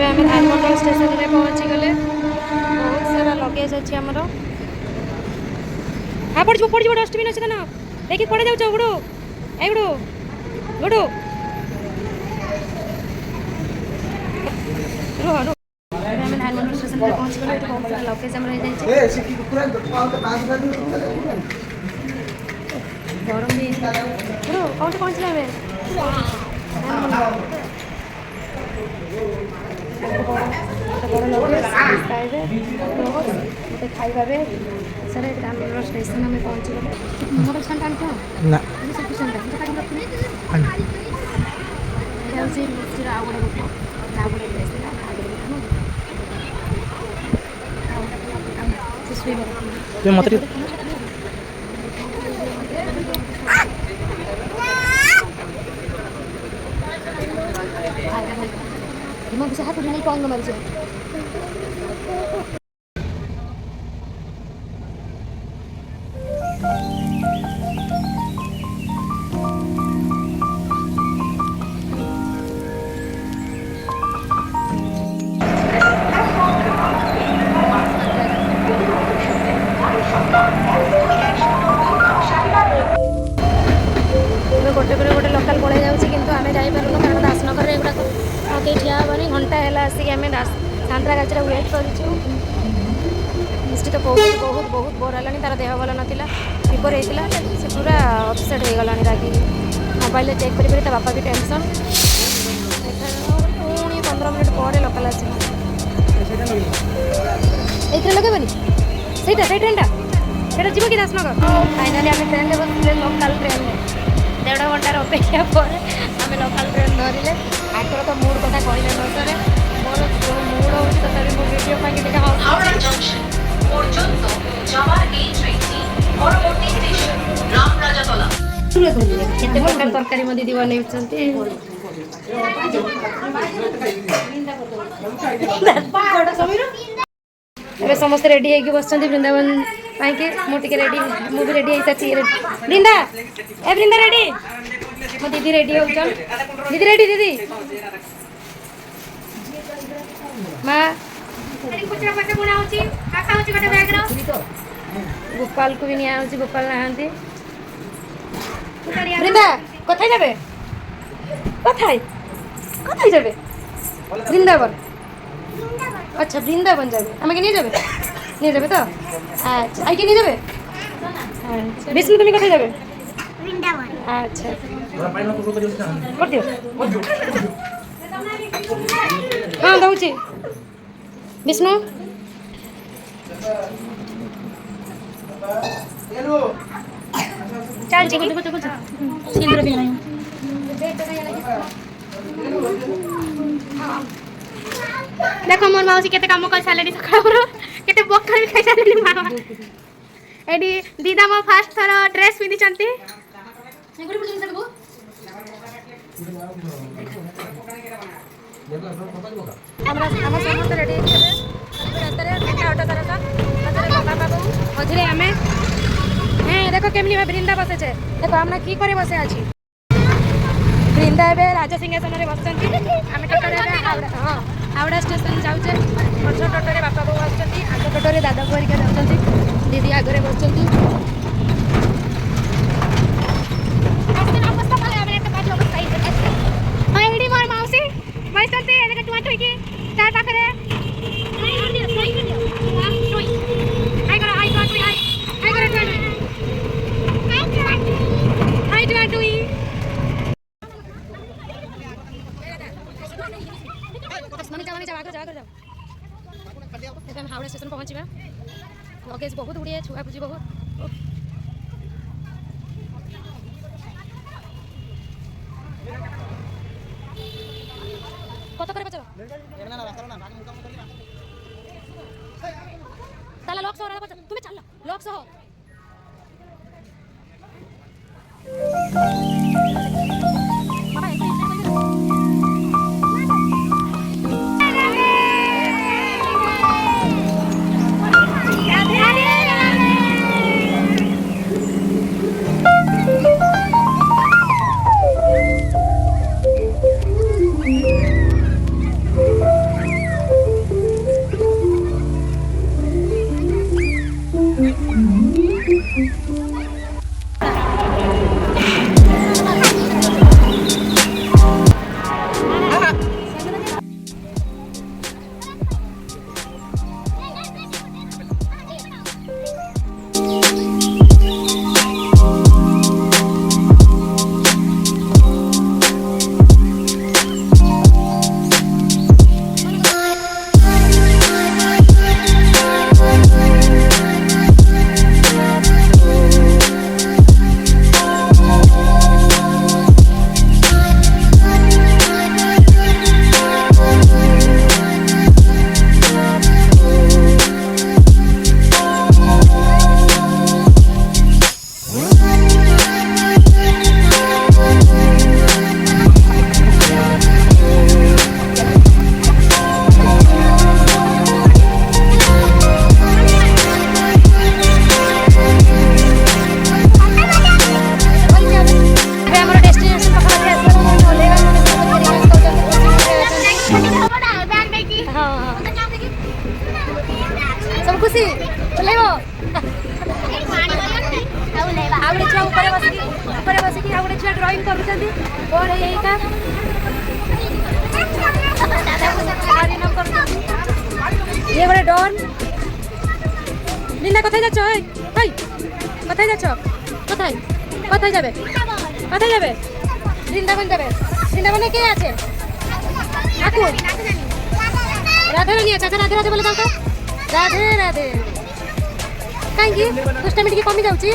ଏବେ ଆମେ ଧାନମଣ୍ଡଳ ଷ୍ଟେସନରେ ପହଞ୍ଚିଗଲେ। ବହୁତ ସାରା ଲଗେଜ୍ ଅଛି ଆମର। ହଁ ପଡ଼ିଯିବ ପଡ଼ିଯିବ, ଡଷ୍ଟବିନ୍ ଅଛି ତ ନା, ଦେଖି ପଡ଼ି ଯାଉଛ ଗୁଡ଼ୁ, ଏ ଗୁଡ଼ୁ ଗୁଡ଼ୁ ରୁହ ରୁହ। ଏବେ ଆମେ ଧାନମଣ୍ଡଳ ଷ୍ଟେସନରେ ପହଞ୍ଚିଗଲେ। ଏଠି ବହୁତ ସାରା ଲଗେଜ୍ ଆମର ହେଇଯାଇଛି। ଗରମ ବି ଗୁଡ଼ୁ କୋଉଠି ପହଞ୍ଚିଲେ ଏବେ? बड़ लगे खाइबे मत खाइबा सर धानमंडल स्टेशन आम पहुँची गले। मोटर छान टाणी मत हिमा bisa हाथ नहीं पाऊंगा मर जाए। गोटे पर गोटे लोकाल पड़े जाऊँगी किंतु आम जापरूँ कारण दासनगर एगुड़ा कहीं ठिया हेनी घंटा है आसिक आम सांतरागाछी वेट करूँ। निश्चित बहुत बहुत बहुत बोर है तार देह भल नाला फीवर होता से पूरा अपसेट हो गला रागी मोबाइल चेक कर बापा भी टेंशन पुणी 15 मिनट पर लोकाल आस लगेबनी से ट्रेन टा जीव कि दासनगर फाइनाली आम ट्रेन में बसले लोकाल ट्रेन 1.5 घंटार अपेक्षा पर आम लोकाल ट्रेन धरले। आगर तो मूड कथा कहले न सर मोर जो मूड हो वीडियो केते प्रकार तरकारी मो दीदी बन समस्त रेडी होगी बस वृंदावन पाई मुझे रेडी मुझे रेडी हो सारी वृंदा ए वृंदा रेडी मो दीदी रेडी हो दीदी रेडी दीदी माँ गोपाल को भी नहीं आउची गोपाल नहांती वृंदा कथाई जाबे कथाई जाबे वृंदावन अच्छा वृंदावन जाबे हमें के नहीं जाबे तो अच्छा आई के नहीं जाबे विष्णु तुम्हें कथाई जाबे वृंदावन अच्छा कर दियो हाँ दउची विष्णु चल जी सिंदूर भी नहीं देखो मोर मौसी केते काम कर सालेनी सकाळो केते बक्का भी खाई सालेनी मामा एडी दीदा मो फर्स्ट थरो ड्रेस पिंदी चंती गुडी पुडी सकबो हमरा समस्त रेडी है रास्ता रे ऑटो करका बाबा बाबू मझरे हमें हैं देखो केमनी में वृंदा बसे छे देखो हमरा की करे बसे अछि वृंदा एबे राजा सिंहासन रे बसचंती आमे टोटो रे हां हावड़ा स्टेशन जाउचे पछ टोटो रे बापा बाबू बसचंती आगे टोटो रे दादा परिका जाउचंती दीदी आगे रे बसचंती हां एडी मोर मौसी बसचंती एने टुआ टुई की ता पाखरे हावड़ा स्टेशन पहुँचा लगेज बहुत गुड़िए छुआ पूजी बहुत कत कर ताला लॉक सह तुम्हें चल लॉक सह खुशी लेबो आउडे छुआ ऊपर बसिकी आउडे छुआ ड्राइंग करूछंती और एका ये गोटे डॉन लिंदा कथाय जाच्छो हाय कथाय जाच्छो कथाय जाबे বৃন্দাবন যাবে বৃন্দাবনে কে আছে ঠাকুর রাধে রানী আছে রাধে রাধে বলে দাও তো রাধে রাধে কাইকি দুষ্টামি টিকে কমি যাଉଛି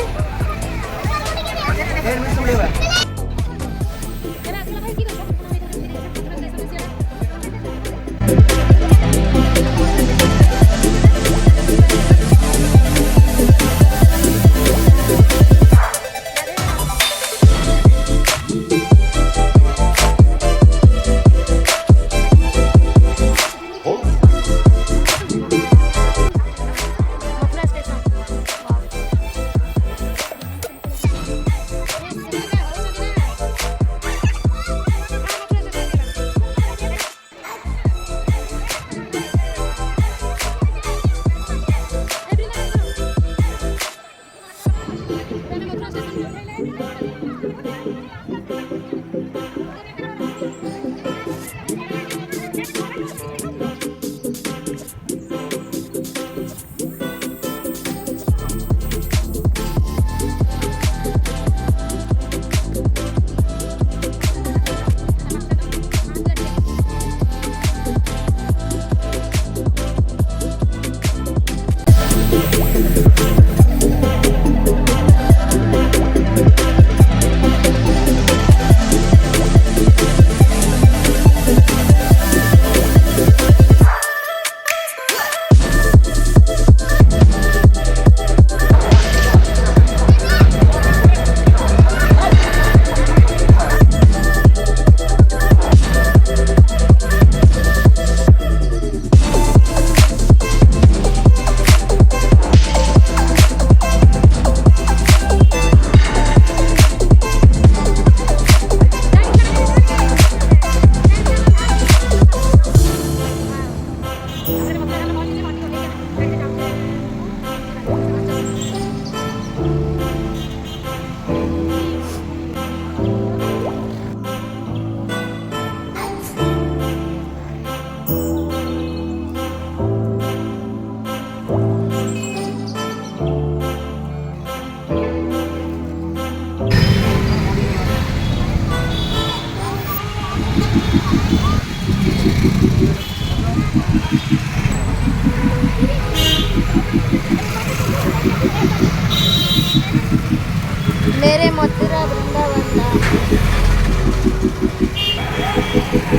मेरे मथुरा वृंदावन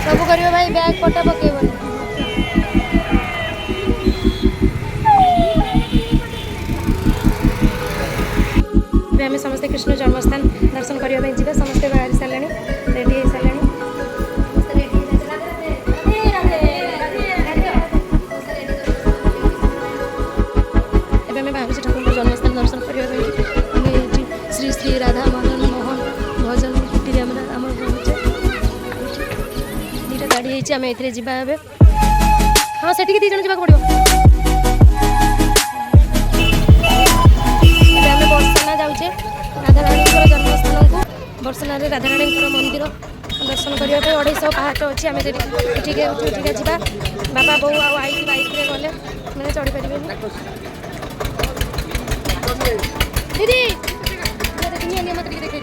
सब करियो भाई बैग पटा पकेबो आम समस्ते कृष्ण जन्मस्थान दर्शन करने जी समस्ते बाहर सारे रेडी हो सारे बाहर ठाकुर जन्मस्थान दर्शन करने श्री श्री राधा मदन मोहन भजन कुटी आम दुटा गाड़ी आम ए जा हाँ से दी जन जावाक पड़ो बर्षना जाऊे राधाराणी जन्मस्थान को बर्षना राधाराणी मंदिर दर्शन करने 250 पाहाच अच्छी आम उठिका जा बाबा बो आई बाइक गले मैंने चढ़ी पारे दीदी मत देखे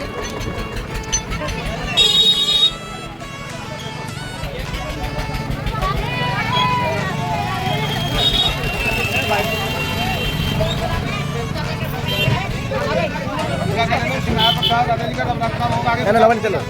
चलो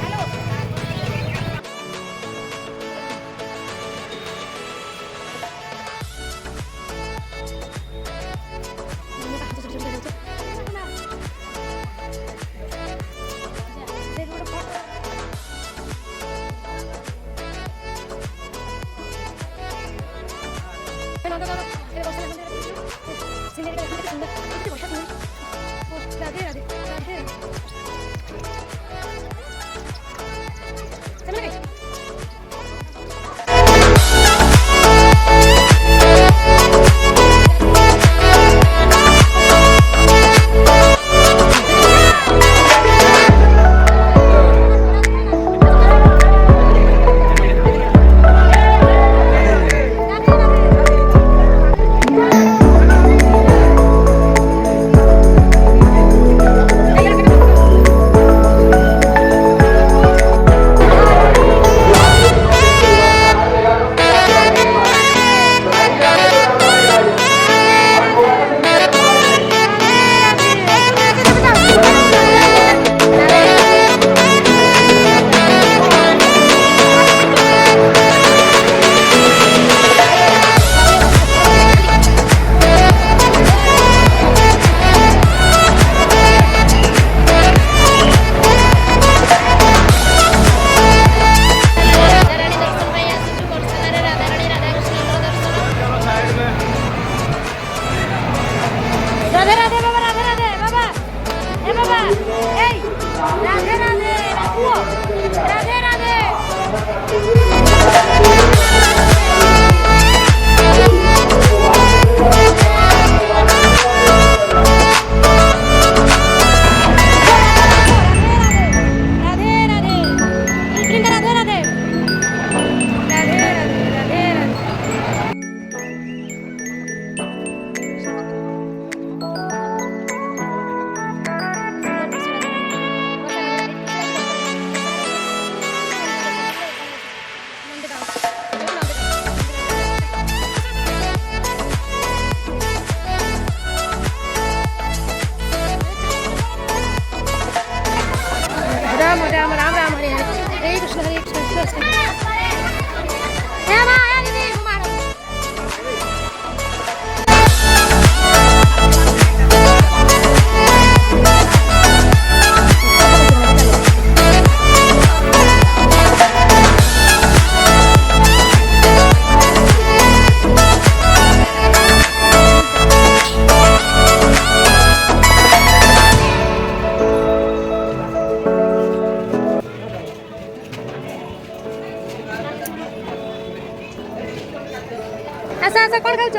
ଆସ ଆସ କ'ଣ ଖାଉଛ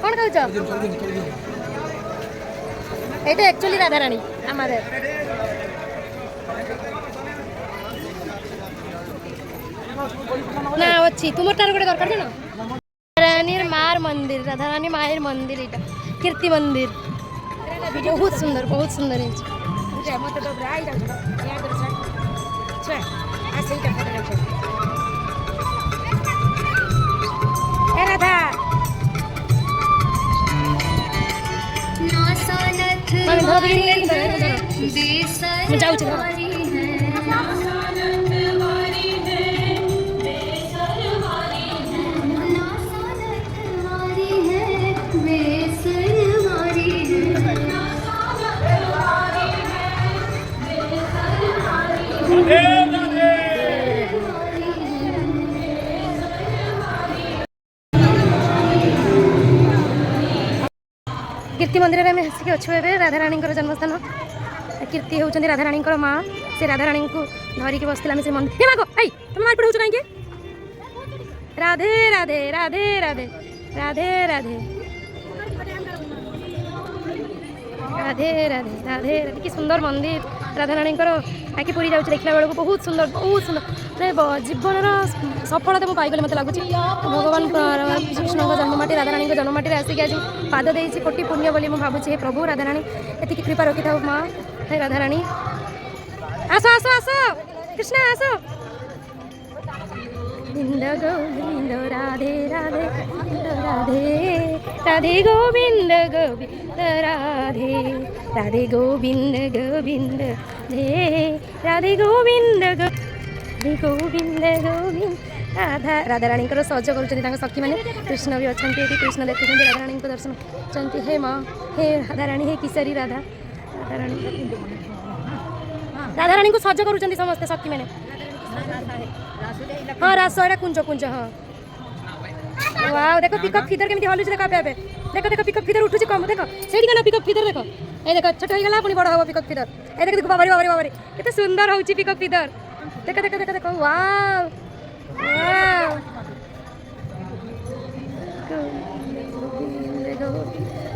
କ'ଣ ଖାଉଛ ଏଇଟା ଆକ୍ଚୁଆଲି ରାଧାରାଣୀ ଆମର না ଅଛି ତୁମରଟାର ଗୋଟେ ଦରକାର ଜାଣ ରାଧାରାଣୀର ମାର ମନ୍ଦିର ରାଧାରାଣୀ ମାয়ের ମନ୍ଦିର ଏଇଟା କୀର୍ତ୍ତି ମନ୍ଦିର ବହୁତ ସୁନ୍ଦର ହେଇଛି ମତେ ତ ବ୍ରାଇ ଯାଉଛି ଛୁଆ ଆ ସେଇଟା ଫଟୋ ଯାଉଛି ଏ ରାଧା ମୁଁ ଯାଉଛି कीर्ति मंदिर में आसिक अच्छु ए राधाराणी जन्मस्थान कीर्ति होती राधाराणी माँ से राधाराणी को धरिकी बसला से मंदिर मागो आई तुम मार पढ़ाऊ कहीं राधे राधे राधे राधे राधे राधे राधे राधे राधे राधे कि सुंदर मंदिर राधाराणी आखि पूरी जाऊँ देखला बेलू बहुत सुंदर जीवन सफलता मुझे पाइगली मत लगुच भगवान कृष्ण जन्ममाटी राधाराणी जन्ममाटी आसिक आज पाद दे कोटि पुण्य बोली मुझे भावुँ हे प्रभु राधाराणी एति कृपा रखी था माँ हे राधाराणी आस आस आस कृष्ण आस गोविंद गोविंद राधे राधे राधे राधे गोविंद गोविंद राधे राधे गोविंद गोविंद राधे गोविंद गोविंद गोविंद राधा राधाराणी सज कर सखी मैंने कृष्ण भी अच्छा ये कृष्ण देखुं राधाराणी को दर्शन करते हे माँ हे राधाराणी हे किशोरी राधा राधाराणी को सज कर समस्ते सखी मैंने हाँ रास एटा कुंज कुंज हाँ वाव देखो पिकअप फिदर केमती हलुची देख पे देखो देखो पिकअप फिदर उठुची कम देखो सेठी गला पिकअप फिदर देखो ए देखो छोट हो गला पुनी बड़ हो पिकअप फिदर ए देखो देखो बाबरी बाबरी बाबरी केते सुंदर होउची पिकअप फिदर देखो देखो देखो देखो वाव वाव गोविंद गोविंद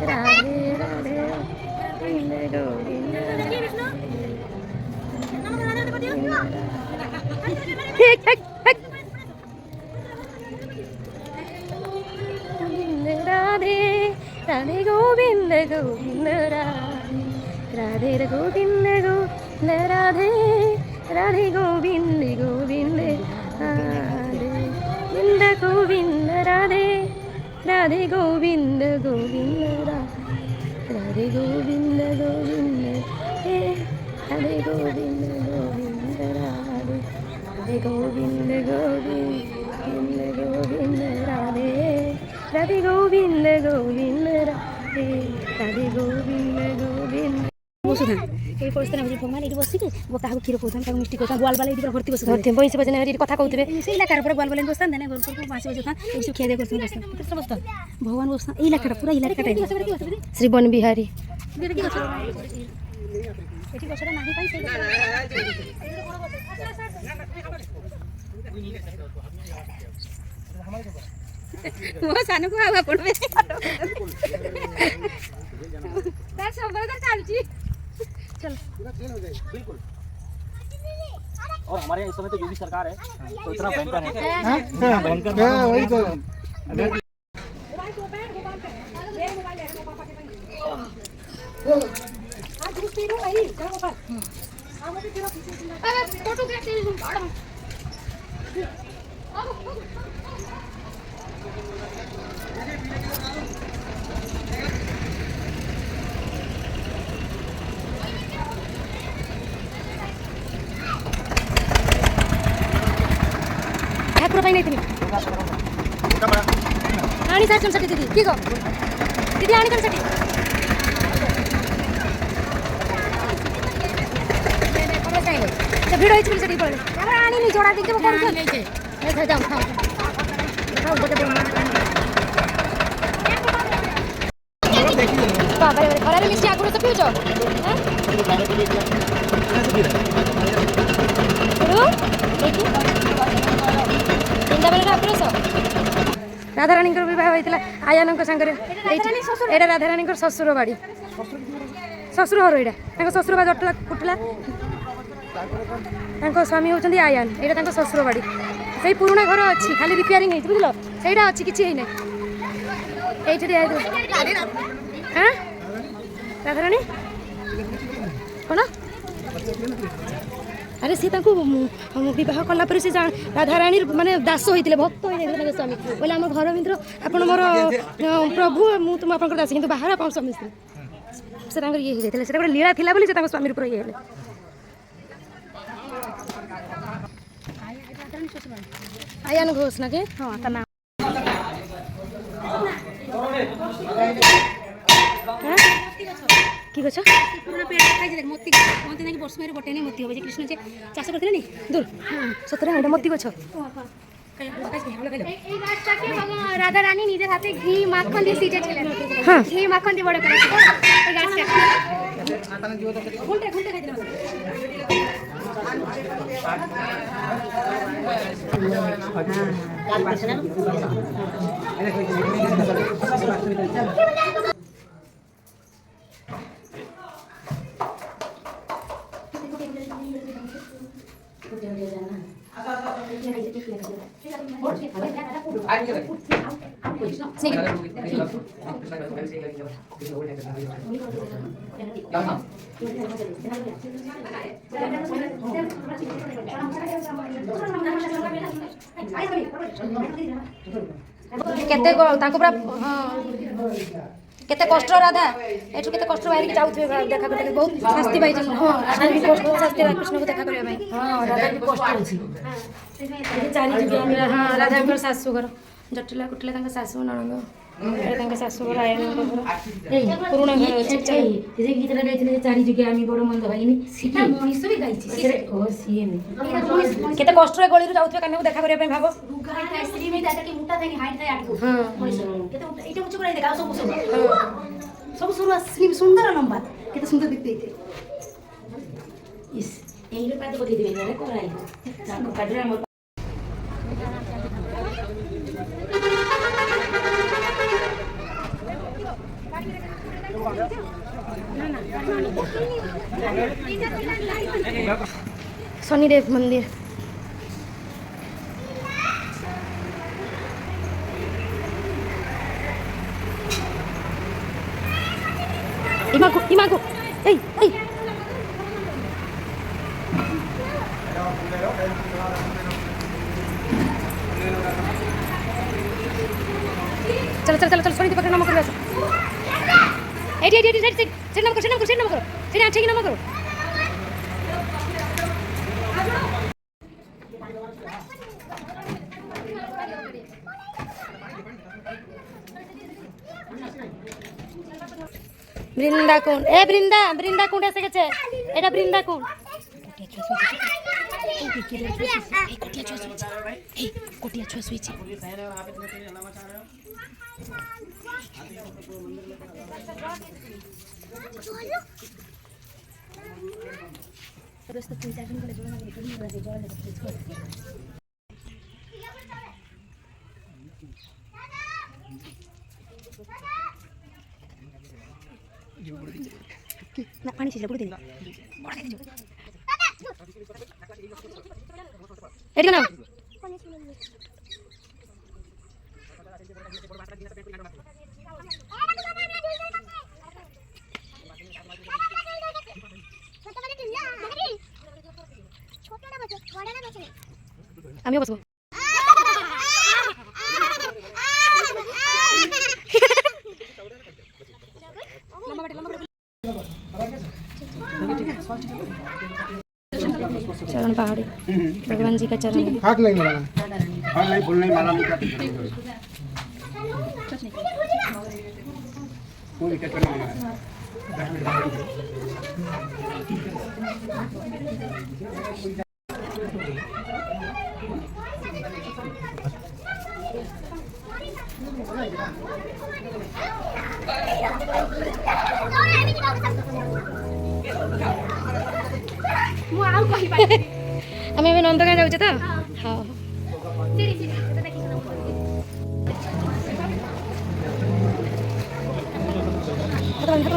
राधे राधे गोविंद गोविंद राधे राधे गोविंद गोविंद राधे राधे गोविंद गोविंद राधे राधे गोविंद गोविंद राधे गोविंद राधे राधे गोविंद गोविंद राधे गोविंद गोविंद राधे गोविंद गोविंद राधे गोविंद गोविंद गोविंद राधे राधे गोविंद गोविंद राधे राधे गोविंद गोविंद बसुधा ये परिस्थिति हम भगवान ये बसिक क्या क्षीर कौन क्या मिष्टी कौन ग्वाल बाल ये भर्ती बस भर्ती बस बजे कथा कहते से इलाकार ग्वाल बाल बसता ना घर को माछ बजा ये सब खिया बसता भगवान बसता ये इलाका पूरा इलाका श्री वन बिहारी मो सानू को आवा पड़बे तार सब बरकर चलची चल बिल्कुल और हमारे यहाँ इस समय तो योगी सरकार है तो इतना भयंकर है भयंकर वही तो आज दूसरी रो आई क्या बात अरे फोटो खींच ली मैडम ठाकुर पाई नहीं थी आनी सार चमचटी दीदी की गो दीदी आनी चमचटी ଭିଡ଼ ହେଇଛି ବୋଲି ସେଠିକି ପଳେଇଲେ ତାପରେ ଆଣିନି ଯୋଡ଼ା ଟିକେ କରୁଛନ୍ତି ଯାଉ ଖାଉ ବାବା ଖରାରେ ମିଶି ଆଗରୁ ତ ପିଉଛ ବୃନ୍ଦାବନରେ ଆଗ୍ରସ ରାଧାରାଣୀଙ୍କର ବିବାହ ହୋଇଥିଲା ଆୟାନଙ୍କ ସାଙ୍ଗରେ। ଏଇଟା ରାଧାରାଣୀଙ୍କର ଶ୍ୱଶୁର ବାଡ଼ି, ଶ୍ୱଶୁର ଘର ଏଇଟା। ତାଙ୍କ ଶ୍ୱଶୁର ବା ଜଟଲା କୁଟିଲା, ତାଙ୍କ ସ୍ୱାମୀ ହେଉଛନ୍ତି ଆୟାନ, ଏଇଟା ତାଙ୍କ ଶ୍ୱଶୁର ବାଡ଼ି। ସେଇ ପୁରୁଣା ଘର ଅଛି, ଖାଲି ରିପେୟାରିଂ ହେଇଛି, ବୁଝିଲ, ସେଇଟା ଅଛି, କିଛି ହେଇନାହିଁ। এইটি দিয়া হ্যাঁ রাধারানী কোণ আরে সে তাকে বিবাহ কলা পরে সে রাধারাণী মানে দাস হয়েছিল, ভক্ত হয়ে যাই তাଙ୍କ স্বামী বলে আমার ঘর ভিতর আপনার মোর প্রভু মু তুমি আপনার দাসী, কিন্তু বাহার আপনার স্বামী স্ত্রী। সে তাঙ্কর ইয়ে হয়ে যাই, সেটা গোটে লীলা লা বলে সে তাঙ্ক স্বামীর উপরে ইয়ে হলে। আয়ান ঘোষ নাকি? হ্যাঁ তার নাম। কি গছ? পুরো পেট খাইছে দেখ, মতি মতি নাকি বর্ষ মেরে বটে নেই মতি হবে যে কৃষ্ণ যে চাষ করতে নেই দূর। সত্যি এটা মতি গছ। এই গাছটাকে রাধা রানী নিজের হাতে ঘি মাখন দিয়ে সিজেছিলেন। হ্যাঁ, ঘি মাখন দিয়ে বড় করেছিলেন এই গাছটা। ঘুলটে ঘুলটে খাইতে হবে। কেতে পুরা কেতে কষ্ট রাধা এঠু কেতে কষ্ট বাইরে যাউথিবে দেখা করতে, বহুত শাস্তি পাইছেন। হ্যাঁ, রাধা বি কষ্ট শাস্তি কৃষ্ণকে দেখা করিয়া পাই। হ্যাঁ, রাধা বি কষ্ট আছে। চারি যুগে হ্যাঁ রাধাଙ୍କର ଶାଶୁ ଘର ଜଟିଲା କୁଟିଲା, ତାଙ୍କ ଶାଶୁ ନଣନ୍ଦ, ଏଇଟା ତାଙ୍କ ଶାଶୁ ଘର ଆୟାନଙ୍କ ଘର। ଏଇ ପୁରୁଣା ଘର ଅଛି। ସେ ଗୀତଟା ଗାଇଥିଲେ ଚାରି ଯୁগে ଆମେ ବଡ଼ ମନ୍ଦ ଭାଇନି, ସେଟା ମଣିଷ ବି ଗାଇଛି। ଓ ସିଏ କେତେ କଷ୍ଟରେ ଗଳିରୁ ଯାଉଥିବେ କାହ୍ନାକୁ ଦେଖା କରିବା ପାଇଁ, ଭାବ। ସବୁ ସୁନ୍ଦର ଲମ୍ବା, କେତେ ସୁନ୍ଦର ଦେଖତେ ହେଇଥାଏ। ଏଇରେ ପାଦ ପକେଇଦେବେ କରାଇ ତାଙ୍କ କାଢରେ ଆମର शनिदेव मंदिर। इमाको ए चलो चलो चलो चलो शनि पकड़ नमक करो। Eighty eighty eighty side side नमक करो, साइड नमक करो, साइड नमक करो, साइड अच्छे की नमक करो। বৃন্দাকুণ্ড এ বৃন্দাকুণ্ড এসে গেছে, এটা বৃন্দাকুণ্ড। কোটিয়া ছুঁয়ে শুয়েছে। না পানি ছিল পুরো দিন এদিকে নাও। আমিও বসবো। चरण पहाड़ी भगवान जी का चरण है। हाथ नहीं लगाना, हाथ नहीं फूल नहीं माला नहीं करते, कोई चक्कर नहीं है। আমি নন্দগাঁ যাଉଛେ ତ। ହଁ। कहाँ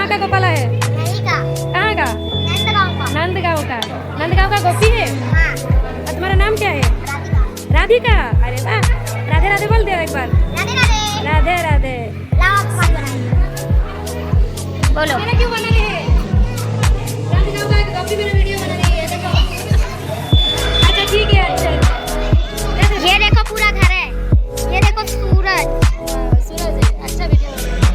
का गोपाला है? कहाँ का? नंदगांव का। नंदगांव का गोपी है। और तुम्हारा नाम क्या है? राधिका। अरे वाह, राधे राधे बोल दे एक बार। राधे राधे। बोलो मैंने क्यों बना रही है? नंदगांव का एक गोपी मेरा वीडियो बना रही है, देखो। अच्छा ठीक है, अच्छा। ये देखो पूरा घर है, ये देखो सूरज। सूरज है, अच्छा वीडियो बना रही है।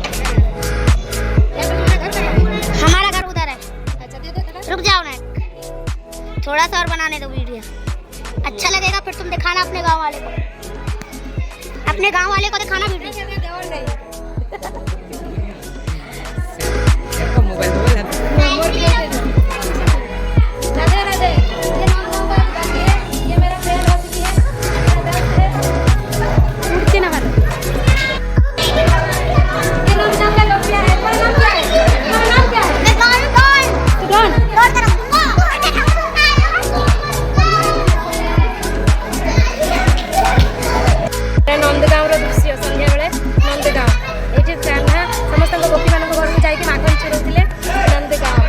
हमारा घर उधर है। अच्छा दे दो थोड़ा। रुक जाओ ना, थोड़ा सा और बनाने दो वीडियो। अच्छा लगेगा फिर तुम दिखाना अपने गांव वाले को, अपने गांव वाले को दिखाना वीडियो। राधे राधे। ये नंदगांव का बाकी है, ये मेरा फ्रेंड हो चुकी है, मेरा दोस्त है। उड़ती ना मारो। ये नंदगांव का लोग क्या है? तुम्हारा नाम क्या है? तुम्हारा नाम क्या है? मैं कौन तू कौन? नंदगांव दृश्य संध्या बेले नंदगांव ये कान्हा समस्त गोपी मान घर को जाकि माखन चुरौले नंदगांव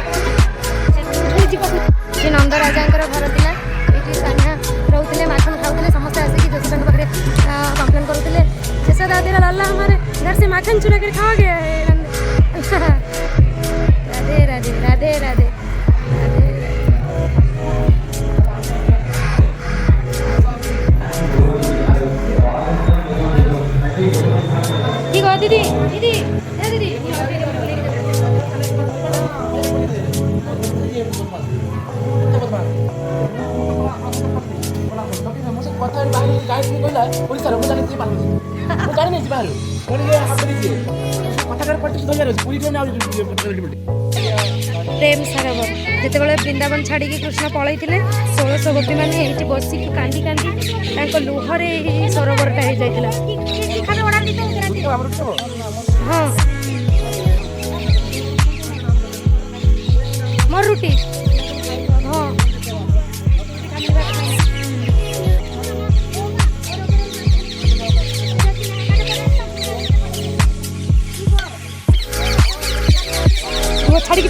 ये नंद राजा घर था ये कान्हा रोते माखन खाऊले समस्त आसिक जोशी पाखे कम्प्लेन करुले शेष दादी लाला हमारे घर से माखन चुरा कर खा गया है। राधे राधे राधे राधे। ठीक हो दीदी दीदी दीदी प्रेम सरोवर जिते वृंदावन छाड़ी कृष्ण पलई 1600 गोपी मैंने ये बसिक कांदी कांदी लुहरे सरोवरटा हो जाता। हाँ मोर रुटी। हाँ छाड़ी